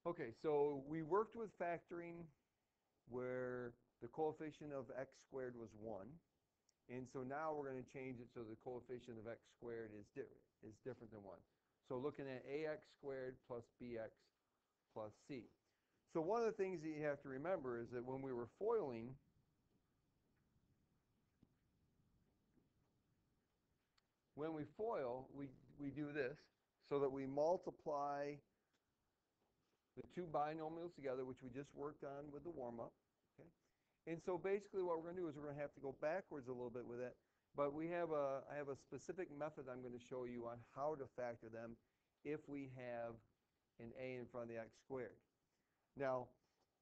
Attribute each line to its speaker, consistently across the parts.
Speaker 1: Okay, so we worked with factoring where the coefficient of x squared was 1. And so now we're going to change it so the coefficient of x squared is different than 1. So looking at ax squared plus bx plus c. So one of the things that you have to remember is that when we were foiling, when we FOIL, we do this so that we multiply the two binomials together, which we just worked on with the warm-up. Okay? And so basically what we're going to do is we're going to have to go backwards a little bit with it. But I have a specific method I'm going to show you on how to factor them if we have an a in front of the x squared. Now,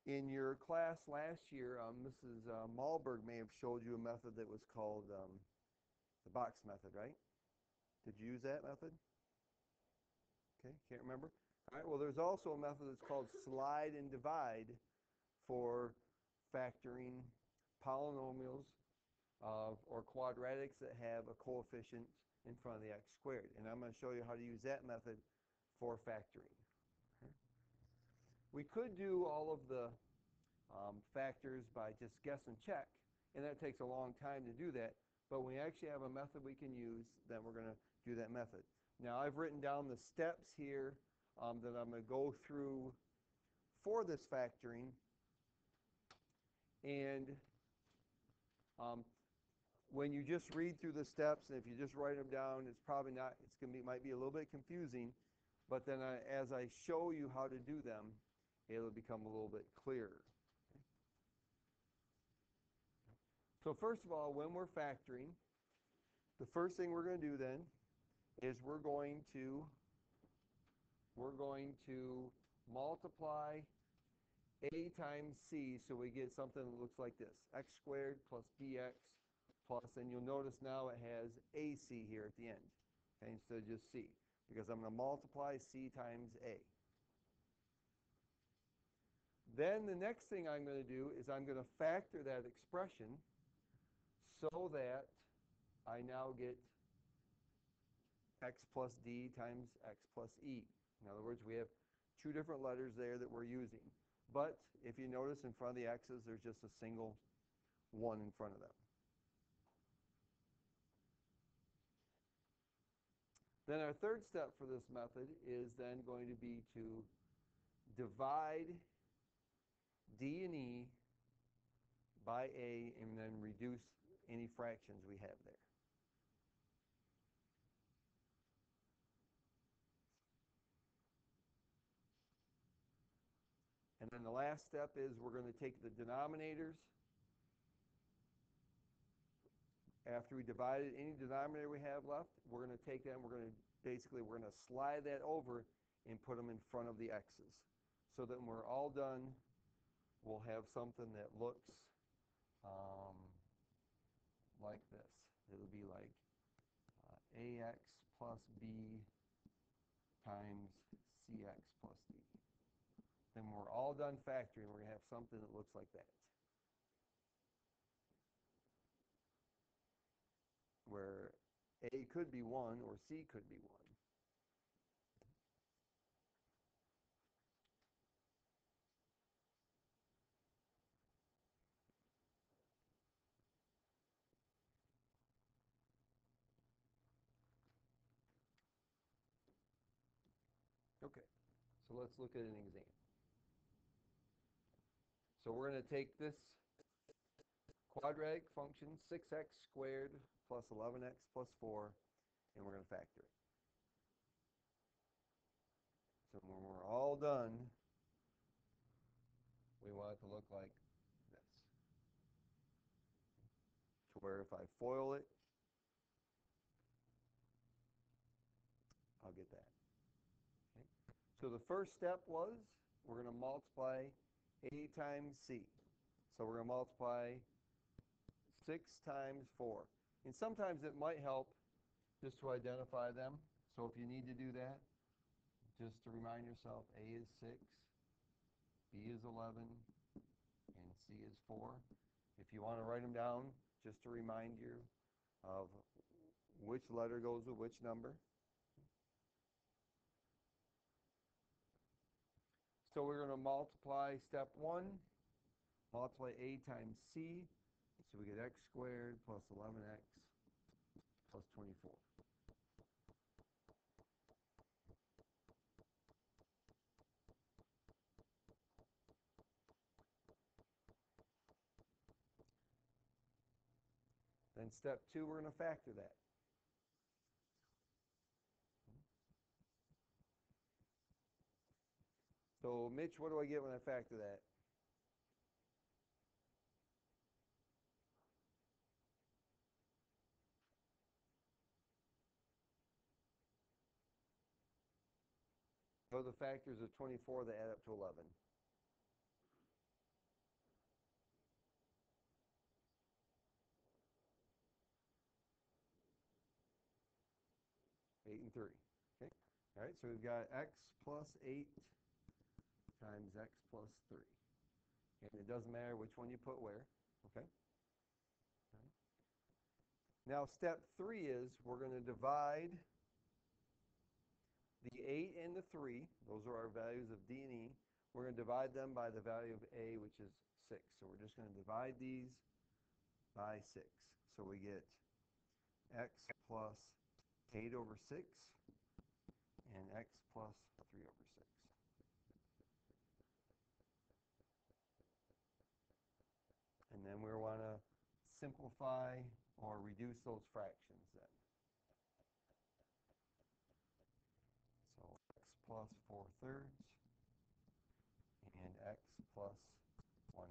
Speaker 1: in your class last year, Mrs. Malberg may have showed you a method that was called the box method, right? Did you use that method? Okay, can't remember. All right, well, there's also a method that's called slide and divide for factoring polynomials or quadratics that have a coefficient in front of the x squared. And I'm going to show you how to use that method for factoring. Okay. We could do all of the factors by just guess and check, and that takes a long time to do that. But when we actually have a method we can use, then we're going to do that method. Now, I've written down the steps here that I'm going to go through for this factoring. And when you just read through the steps, and if you just write them down, it's probably not, might be a little bit confusing. But then as I show you how to do them, it'll become a little bit clearer. Okay. So first of all, when we're factoring, the first thing we're going to do then is we're going to multiply a times c, so we get something that looks like this: x squared plus bx plus, and you'll notice now it has ac here at the end, okay, instead of just c, because I'm going to multiply c times a. Then the next thing I'm going to do is I'm going to factor that expression so that I now get x plus d times x plus e. In other words, we have two different letters there that we're using. But if you notice, in front of the x's, there's just a single 1 in front of them. Then our third step for this method is then going to be to divide d and e by a and then reduce any fractions we have there. And then the last step is we're going to take the denominators. After we divided any denominator we have left, we're going to take them, we're going to slide that over and put them in front of the x's. So that when we're all done, we'll have something that looks like this. It'll be like ax plus b times cx plus d. Then when we're all done factoring, we're going to have something that looks like that, where a could be 1 or c could be 1. Okay, so let's look at an example. So we're going to take this quadratic function, 6x squared plus 11x plus 4, and we're going to factor it. So when we're all done, we want it to look like this. To where if I FOIL it, I'll get that. Okay. So the first step was we're going to multiply a times c. So we're going to multiply 6 times 4. And sometimes it might help just to identify them. So if you need to do that, just to remind yourself, a is 6, b is 11, and c is 4. If you want to write them down, just to remind you of which letter goes with which number. So we're going to multiply step 1, multiply a times c, so we get x squared plus 11x plus 24. Then step 2, we're going to factor that. So Mitch, what do I get when I factor that? So the factors of 24 that add up to 11. 8 and 3. Okay. All right, so we've got x plus 8 times x plus 3. And it doesn't matter which one you put where. Okay. Right. Now step 3 is we're going to divide the 8 and the 3. Those are our values of D and E. We're going to divide them by the value of A, which is 6. So we're just going to divide these by 6. So we get x plus 8 over 6 and x plus 3 over 6. And then we want to simplify or reduce those fractions then. So x plus 4/3 and x plus 1/2.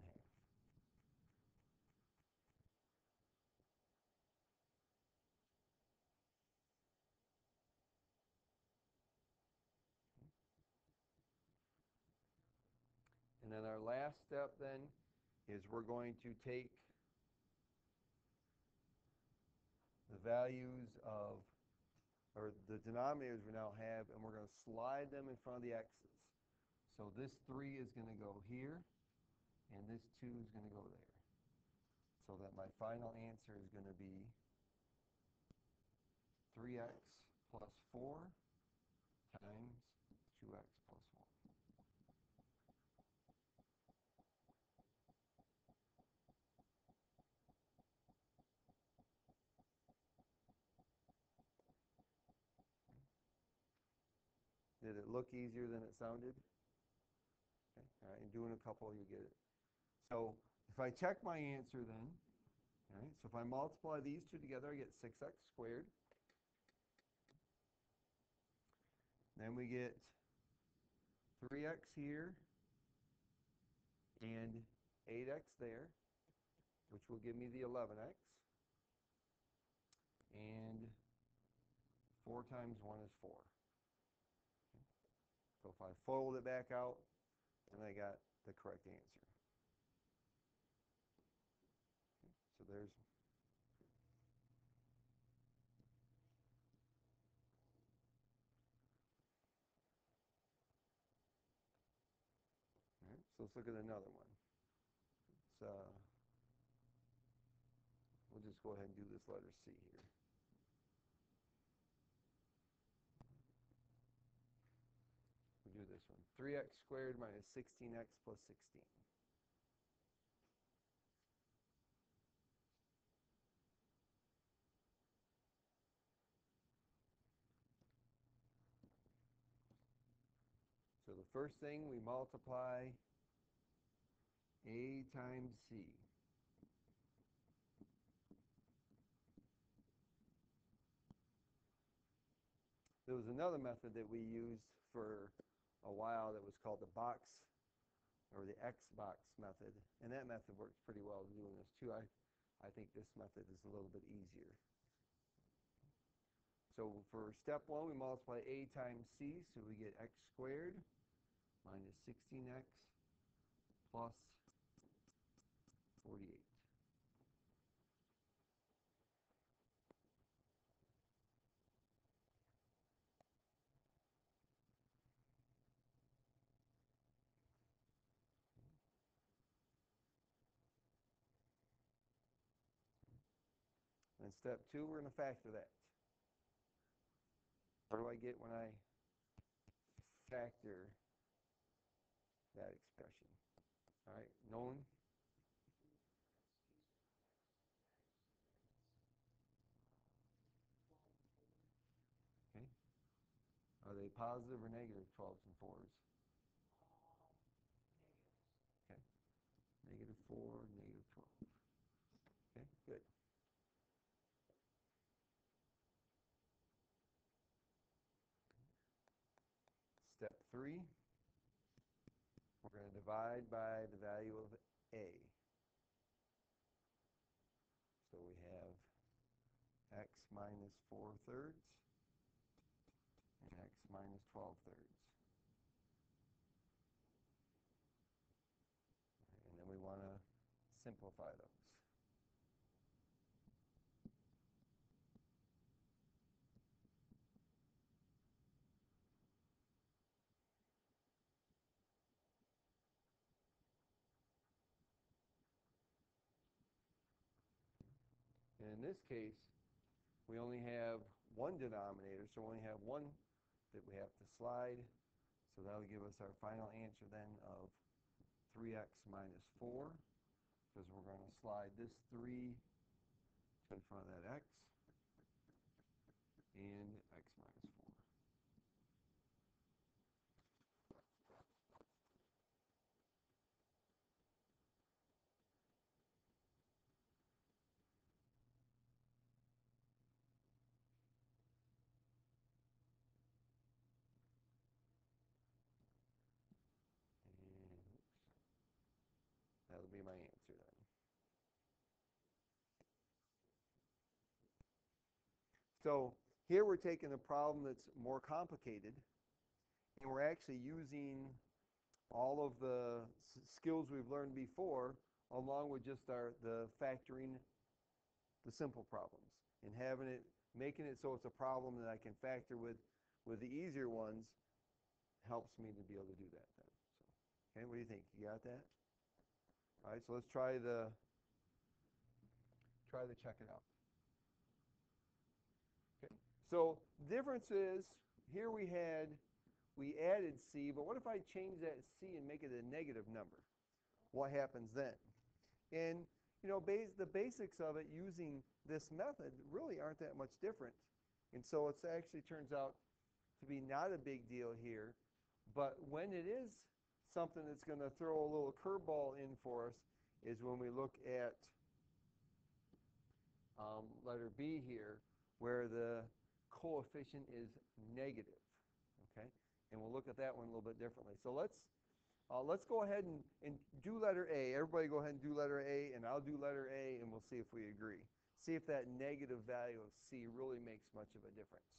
Speaker 1: And then our last step then is we're going to take the values of, or the denominators we now have, and we're going to slide them in front of the x's. So this 3 is going to go here, and this 2 is going to go there. So that my final answer is going to be 3x plus 4 times 2x plus 1. Did it look easier than it sounded? Okay. All right, and doing a couple, you get it. So if I check my answer then, all right, so if I multiply these two together, I get 6x squared. Then we get 3x here and 8x there, which will give me the 11x. And 4 times 1 is 4. Okay. So if I fold it back out, then I got the correct answer. Okay. So there's all right, so let's look at another one. We'll just go ahead and do this letter C here. We'll do this one. 3x squared minus 16x plus 16. So the first thing, we multiply A times C. There was another method that we used for a while that was called the box or the X box method, and that method works pretty well doing this too. I think this method is a little bit easier. So for step 1, we multiply A times C, so we get x squared minus 16x plus 48. And step 2, we're going to factor that. What do I get when I factor that expression. All right, Nolan? Okay. Are they positive or negative 12s and 4s? Okay. Negative 4, negative 12. Okay, good. Step 3, we're going to divide by the value of a. So we have x minus 4/3 and x minus 12/3. And then we want to simplify those. And in this case, we only have one denominator, so we only have one that we have to slide. So that'll give us our final answer then of 3x minus 4, because we're going to slide this 3 in front of that x, and x minus 4. And that'll be my answer then. So here we're taking a problem that's more complicated, and we're actually using all of the skills we've learned before, along with just the factoring the simple problems, and making it so it's a problem that I can factor with the easier ones helps me to be able to do that then. So, okay, what do you think? You got that? All right, so let's try the check it out. Okay, so difference is here we added c, but what if I change that c and make it a negative number? What happens then? And you know, the basics of it using this method really aren't that much different. And so it actually turns out to be not a big deal here. But when it is something that's going to throw a little curveball in for us is when we look at letter B here, where the coefficient is negative. Okay, and we'll look at that one a little bit differently. So let's go ahead and do letter A. Everybody go ahead and do letter A, and I'll do letter A, and we'll see if we agree. See if that negative value of C really makes much of a difference.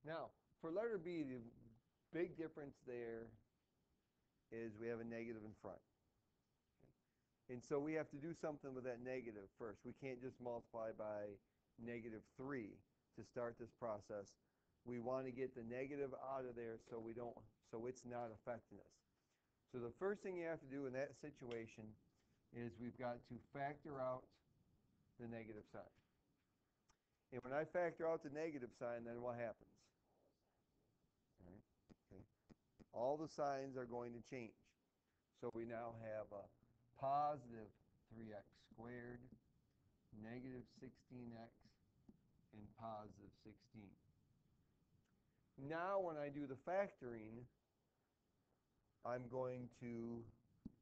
Speaker 1: Now, for letter B, the big difference there is we have a negative in front. And so we have to do something with that negative first. We can't just multiply by -3 to start this process. We want to get the negative out of there so it's not affecting us. So the first thing you have to do in that situation is we've got to factor out the negative sign. And when I factor out the negative sign, then what happens? All right, okay. All the signs are going to change. So we now have a positive 3x squared, negative 16x, and positive 16. Now when I do the factoring, I'm going to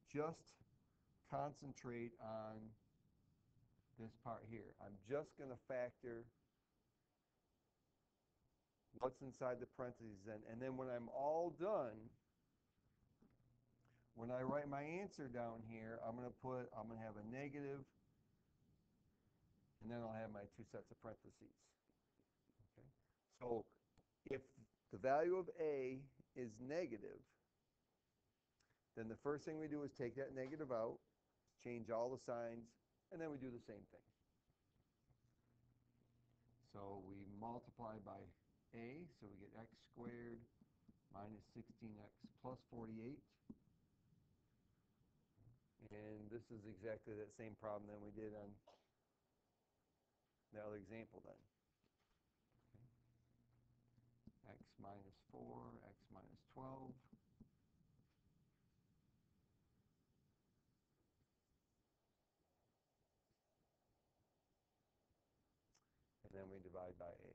Speaker 1: just concentrate on this part here. I'm just going to factor what's inside the parentheses then. And then when I'm all done, when I write my answer down here, I'm going to have a negative, and then I'll have my two sets of parentheses. Okay? So if the value of A is negative, then the first thing we do is take that negative out, change all the signs, and then we do the same thing. So we multiply by A, so we get x squared minus 16x plus 48. And this is exactly that same problem that we did on the other example then. Okay. X minus 4, x minus 12. And then we divide by A.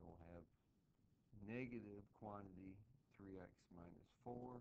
Speaker 1: So we'll have negative quantity 3x minus 4